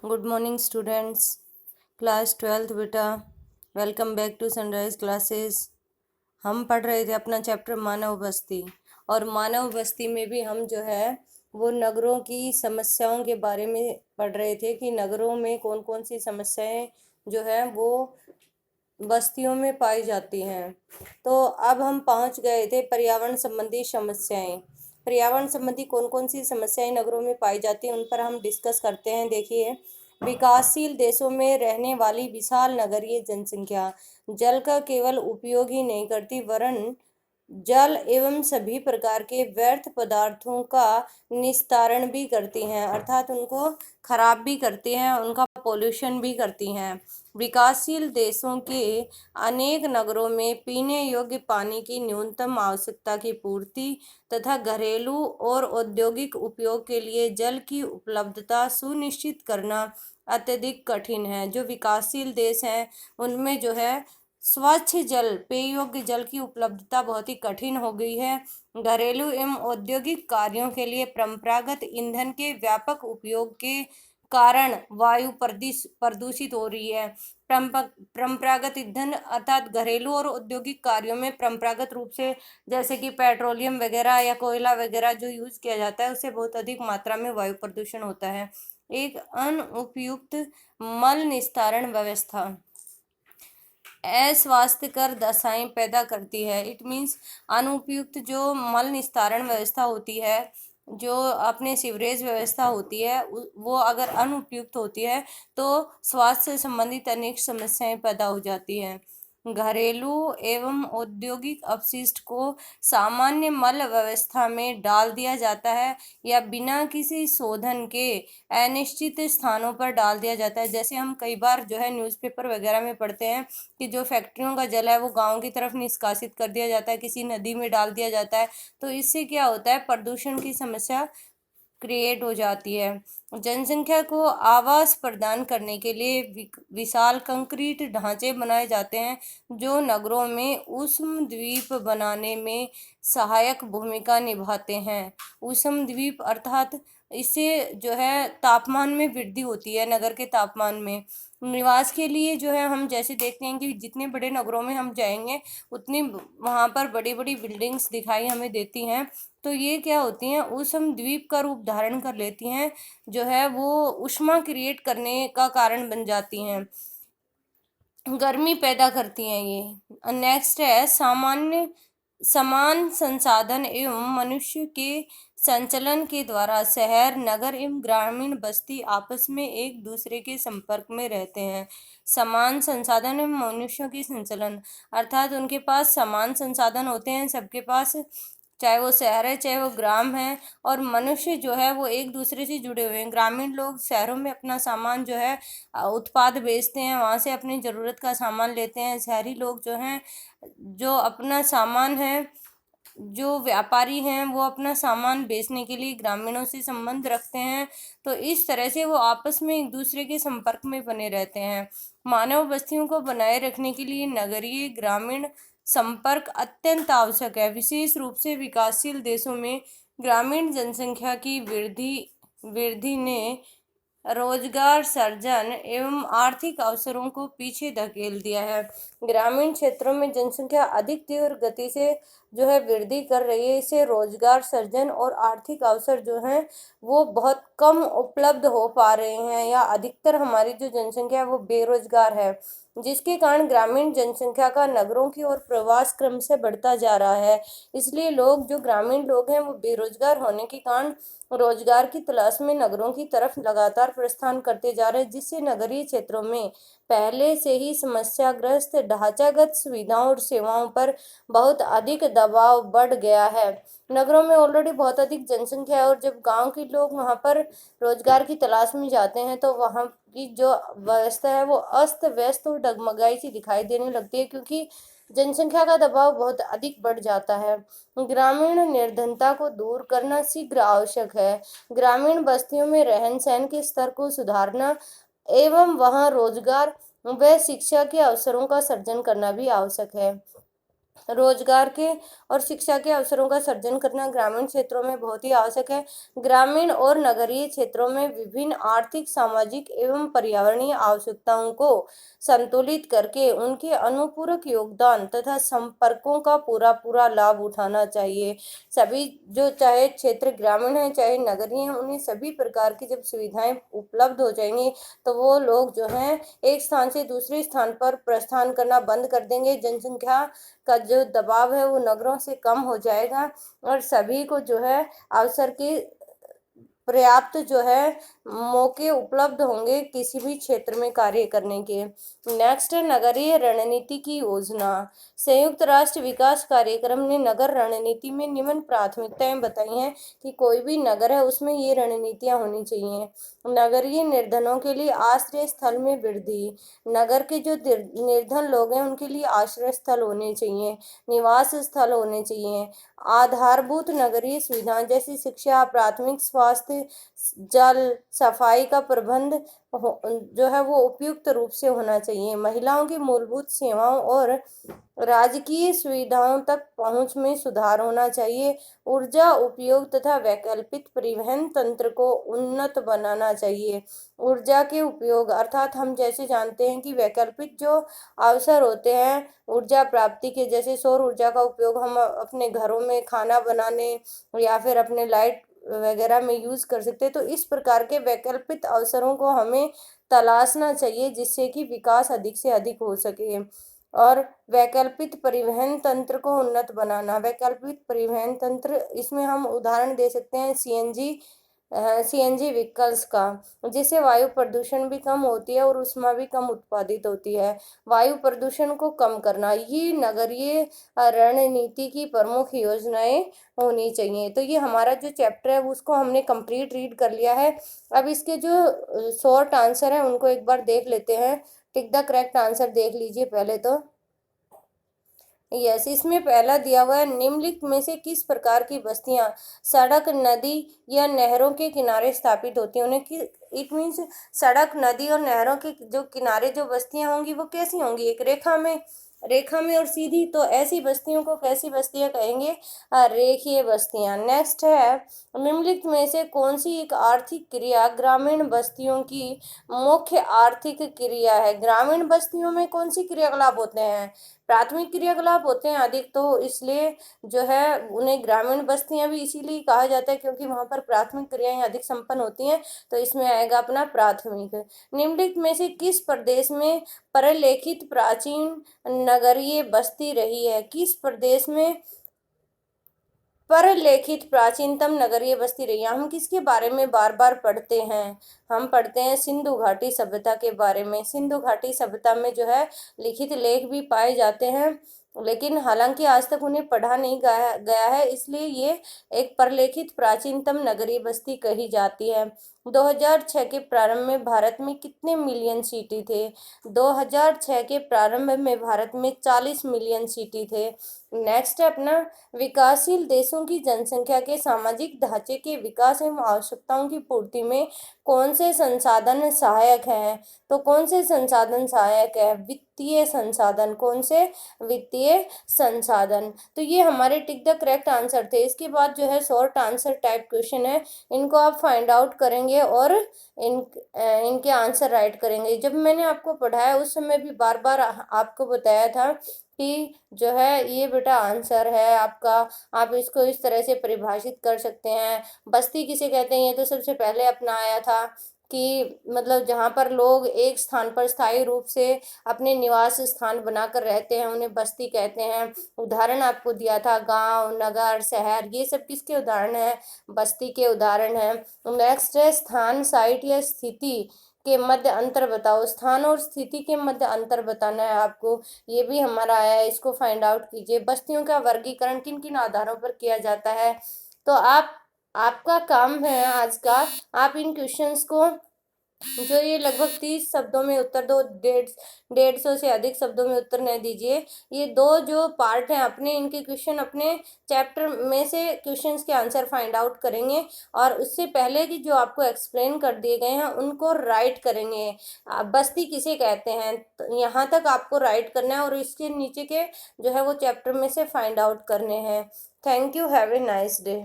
Good morning students, class 12th बेटा। Welcome back to Sunrise Classes. हम पढ़ रहे थे अपना चैप्टर मानव बस्ती, और मानव बस्ती में भी हम जो है वो नगरों की समस्याओं के बारे में पढ़ रहे थे कि नगरों में कौन कौन सी समस्याएं जो है वो बस्तियों में पाई जाती हैं। तो अब हम पहुंच गए थे पर्यावरण संबंधी समस्याएं। पर्यावरण संबंधी कौन कौन सी समस्याएं नगरों में पाई जाती हैं उन पर हम डिस्कस करते हैं। देखिए, विकासशील देशों में रहने वाली विशाल नगरीय जनसंख्या जल का केवल उपयोग ही नहीं करती, वरन जल एवं सभी प्रकार के व्यर्थ पदार्थों का निस्तारण भी करती हैं, अर्थात उनको खराब भी करती हैं, उनका पोल्यूशन भी करती हैं। विकासशील देशों के अनेक नगरों में पीने योग्य पानी की न्यूनतम आवश्यकता की पूर्ति तथा घरेलू और औद्योगिक उपयोग के लिए जल की उपलब्धता सुनिश्चित करना अत्यधिक कठिन है। जो विकासशील देश हैं उनमें जो है स्वच्छ जल, पेय योग्य जल की उपलब्धता बहुत ही कठिन हो गई है। घरेलू एवं औद्योगिक कार्यों के लिए परंपरागत ईंधन के व्यापक उपयोग के कारण वायु प्रदूषित हो रही है। परंपरागत ईंधन अर्थात घरेलू और औद्योगिक कार्यों में परंपरागत रूप से जैसे कि पेट्रोलियम वगैरह या कोयला वगैरह जो यूज किया जाता है उससे बहुत अधिक मात्रा में वायु प्रदूषण होता है। एक अनुपयुक्त मल निस्तारण व्यवस्था अस्वास्थ्यकर दशाएं पैदा करती है। इट मीन्स अनुपयुक्त जो मल निस्तारण व्यवस्था होती है, जो अपने सीवरेज व्यवस्था होती है, वो अगर अनुपयुक्त होती है तो स्वास्थ्य से संबंधित अनेक समस्याएं पैदा हो जाती हैं। घरेलू एवं औद्योगिक अपशिष्ट को सामान्य मल व्यवस्था में डाल दिया जाता है या बिना किसी शोधन के अनिश्चित स्थानों पर डाल दिया जाता है। जैसे हम कई बार जो है न्यूज़पेपर वगैरह में पढ़ते हैं कि जो फैक्ट्रियों का जल है वो गांव की तरफ निष्कासित कर दिया जाता है, किसी नदी में डाल दिया जाता है। तो इससे क्या होता है, प्रदूषण की समस्या क्रिएट हो जाती है। जनसंख्या को आवास प्रदान करने के लिए विशाल कंक्रीट ढांचे बनाए जाते हैं जो नगरों में उष्म द्वीप बनाने में सहायक भूमिका निभाते हैं। उष्म द्वीप अर्थात इससे जो है तापमान में वृद्धि होती है। नगर के तापमान में निवास के लिए जो है हम जैसे देखते हैं कि जितने बड़े नगरों में हम जाएंगे उतनी वहाँ पर बड़ी बड़ी बिल्डिंग्स दिखाई हमें देती हैं। तो ये क्या होती हैं, उष्ण द्वीप का रूप धारण कर लेती हैं, जो है वो ऊष्मा क्रिएट करने का कारण बन जाती हैं, गर्मी पैदा करती हैं ये। नेक्स्ट है समान संसाधन एवं मनुष्य के संचलन के द्वारा शहर, नगर एवं ग्रामीण बस्ती आपस में एक दूसरे के संपर्क में रहते हैं। समान संसाधन एवं मनुष्यों की संचलन अर्थात उनके पास समान संसाधन होते हैं सबके पास, चाहे वो शहर है चाहे वो ग्राम है, और मनुष्य जो है वो एक दूसरे से जुड़े हुए हैं। ग्रामीण लोग शहरों में अपना सामान जो है उत्पाद बेचते हैं, वहाँ से अपनी ज़रूरत का सामान लेते हैं। शहरी लोग जो हैं जो अपना सामान है, जो व्यापारी हैं वो अपना सामान बेचने के लिए ग्रामीणों से संबंध रखते हैं। तो इस तरह से वो आपस में एक दूसरे के संपर्क में बने रहते हैं। मानव बस्तियों को बनाए रखने के लिए नगरीय ग्रामीण संपर्क अत्यंत आवश्यक है। विशेष रूप से विकासशील देशों में ग्रामीण जनसंख्या की वृद्धि ने रोजगार सृजन एवं आर्थिक अवसरों को पीछे धकेल दिया है। ग्रामीण क्षेत्रों में जनसंख्या अधिक तीव्र गति से जो है वृद्धि कर रही है, इससे रोजगार सृजन और आर्थिक अवसर जो हैं वो बहुत कम उपलब्ध हो पा रहे हैं, या अधिकतर हमारी जो जनसंख्या है वो बेरोजगार है, जिसके कारण ग्रामीण जनसंख्या का नगरों की ओर प्रवास क्रम से बढ़ता जा रहा है। इसलिए लोग जो ग्रामीण लोग हैं वो बेरोजगार होने के कारण रोजगार की तलाश में नगरों की तरफ लगातार प्रस्थान करते जा रहे हैं, जिससे नगरीय क्षेत्रों में पहले से ही समस्याग्रस्त ढांचागत सुविधाओं और सेवाओं पर बहुत अधिक दबाव बढ़ गया है। नगरों में ऑलरेडी बहुत अधिक जनसंख्या है, और जब गांव के लोग वहां पर रोजगार की तलाश में जाते हैं तो वहां की जो व्यवस्था है वो अस्त व्यस्त और डगमगाई सी दिखाई देने लगती है, क्योंकि जनसंख्या का दबाव बहुत अधिक बढ़ जाता है। ग्रामीण निर्धनता को दूर करना शीघ्र आवश्यक है। ग्रामीण बस्तियों में रहन सहन के स्तर को सुधारना एवं वहां रोजगार व शिक्षा के अवसरों का सृजन करना भी आवश्यक है। रोजगार के और शिक्षा के अवसरों का सर्जन करना ग्रामीण क्षेत्रों में बहुत ही आवश्यक है। ग्रामीण और नगरीय क्षेत्रों में विभिन्न आर्थिक, सामाजिक एवं पर्यावरणीय आवश्यकताओं को संतुलित करके उनके अनुपूरक योगदान तथा संपर्कों का पूरा पूरा लाभ उठाना चाहिए। सभी जो चाहे क्षेत्र ग्रामीण है चाहे नगरीय है, उन्हें सभी प्रकार की जब सुविधाएं उपलब्ध हो जाएंगी तो वो लोग जो हैं एक स्थान से दूसरे स्थान पर प्रस्थान करना बंद कर देंगे। जनसंख्या का जो दबाव है वो नगरों से कम हो जाएगा और सभी को जो है अवसर की पर्याप्त जो है मौके उपलब्ध होंगे किसी भी क्षेत्र में कार्य करने के। नेक्स्ट है नगरीय रणनीति की योजना। संयुक्त राष्ट्र विकास कार्यक्रम ने नगर रणनीति में निम्न प्राथमिकताएं बताई हैं कि कोई भी नगर है उसमें ये रणनीतियां होनी चाहिए। नगरीय निर्धनों के लिए आश्रय स्थल में वृद्धि। नगर के जो निर्धन लोग हैं उनके लिए आश्रय स्थल होने चाहिए, निवास स्थल होने चाहिए। आधारभूत नगरीय सुविधाएं जैसी शिक्षा, प्राथमिक स्वास्थ्य, जल, सफाई का प्रबंध जो है वो उपयुक्त रूप से होना चाहिए। महिलाओं की मूलभूत सेवाओं और राजकीय सुविधाओं तक पहुंच में सुधार होना चाहिए। ऊर्जा उपयोग तथा वैकल्पिक परिवहन तंत्र को उन्नत बनाना चाहिए। ऊर्जा के उपयोग अर्थात हम जैसे जानते हैं कि वैकल्पिक जो अवसर होते हैं ऊर्जा प्राप्ति के, जैसे सौर ऊर्जा का उपयोग हम अपने घरों में खाना बनाने या फिर अपने लाइट वगैरह में यूज कर सकते हैं। तो इस प्रकार के वैकल्पिक अवसरों को हमें तलाशना चाहिए जिससे कि विकास अधिक से अधिक हो सके। और वैकल्पिक परिवहन तंत्र को उन्नत बनाना। वैकल्पिक परिवहन तंत्र इसमें हम उदाहरण दे सकते हैं सीएनजी व्हीकल्स का, जिससे वायु प्रदूषण भी कम होती है और ऊष्मा भी कम उत्पादित होती है। वायु प्रदूषण को कम करना ये नगरीय रणनीति की प्रमुख योजनाएं होनी चाहिए। तो ये हमारा जो चैप्टर है उसको हमने कंप्लीट रीड कर लिया है। अब इसके जो शॉर्ट आंसर है उनको एक बार देख लेते हैं। टिक द करेक्ट आंसर देख लीजिए पहले तो। यस, इसमें पहला दिया हुआ है निम्नलिखित में से किस प्रकार की बस्तियां सड़क, नदी या नहरों के किनारे स्थापित होती हैं। उन्हें इट मीन्स सड़क, नदी और नहरों के जो किनारे जो बस्तियां होंगी वो कैसी होंगी, एक रेखा में और सीधी। तो ऐसी बस्तियों को कैसी बस्तियां कहेंगे, रेखीय बस्तियां। नेक्स्ट है निम्नलिखित में से कौन सी एक आर्थिक क्रिया ग्रामीण बस्तियों की मुख्य आर्थिक क्रिया है। ग्रामीण बस्तियों में कौन सी क्रियाकलाप होते हैं, प्राथमिक क्रियाकलाप होते हैं अधिक, तो इसलिए जो है उन्हें ग्रामीण बस्तियां भी इसीलिए कहा जाता है क्योंकि वहां पर प्राथमिक क्रियाएं अधिक संपन्न होती हैं। तो इसमें आएगा अपना प्राथमिक। निम्नलिखित में से किस प्रदेश में प्रलेखित प्राचीन नगरीय बस्ती रही है। किस प्रदेश में प्रलेखित प्राचीनतम नगरीय बस्ती रही है। हम किसके बारे में बार बार पढ़ते हैं, हम पढ़ते हैं सिंधु घाटी सभ्यता के बारे में। सिंधु घाटी सभ्यता में जो है लिखित लेख भी पाए जाते हैं, लेकिन हालांकि आज तक उन्हें पढ़ा नहीं गया है, इसलिए ये एक प्रलेखित प्राचीनतम नगरीय बस्ती कही जाती है। 2006 के प्रारंभ में भारत में कितने मिलियन सिटी थे। 2006 के प्रारंभ में भारत में 40 मिलियन सिटी थे। नेक्स्ट है अपना विकासशील देशों की जनसंख्या के सामाजिक ढांचे के विकास एवं आवश्यकताओं की पूर्ति में कौन से संसाधन सहायक हैं। तो कौन से संसाधन सहायक है, वित्तीय संसाधन। कौन से, वित्तीय संसाधन। तो ये हमारे टिक द करेक्ट आंसर थे। इसके बाद जो है शॉर्ट आंसर टाइप क्वेश्चन है, इनको आप फाइंड आउट करेंगे और इनके आंसर राइट करेंगे। जब मैंने आपको पढ़ाया उस समय भी बार बार आपको बताया था कि जो है ये बेटा आंसर है आपका, आप इसको इस तरह से परिभाषित कर सकते हैं। बस्ती किसे कहते हैं, ये तो सबसे पहले अपनाया था कि मतलब जहाँ पर लोग एक स्थान पर स्थायी रूप से अपने निवास स्थान बनाकर रहते हैं उन्हें बस्ती कहते हैं। उदाहरण आपको दिया था गांव, नगर, शहर, ये सब किसके उदाहरण है, बस्ती के उदाहरण है। नेक्स्ट है स्थान, साइट या स्थिति के मध्य अंतर बताओ। स्थान और स्थिति के मध्य अंतर बताना है आपको, ये भी हमारा आया है, इसको फाइंड आउट कीजिए। बस्तियों का वर्गीकरण किन किन आधारों पर किया जाता है। तो आपका काम है आज का, आप इन क्वेश्चंस को जो ये लगभग 30 शब्दों में उत्तर दो, 150 से अधिक शब्दों में उत्तर न दीजिए। ये दो जो पार्ट हैं अपने, इनके क्वेश्चन अपने चैप्टर में से क्वेश्चंस के आंसर फाइंड आउट करेंगे और उससे पहले की जो आपको एक्सप्लेन कर दिए गए हैं उनको राइट करेंगे। बस्ती किसे कहते हैं, तो यहाँ तक आपको राइट करना है और इसके नीचे के जो है वो चैप्टर में से फाइंड आउट करने हैं। Thank you, have a nice day.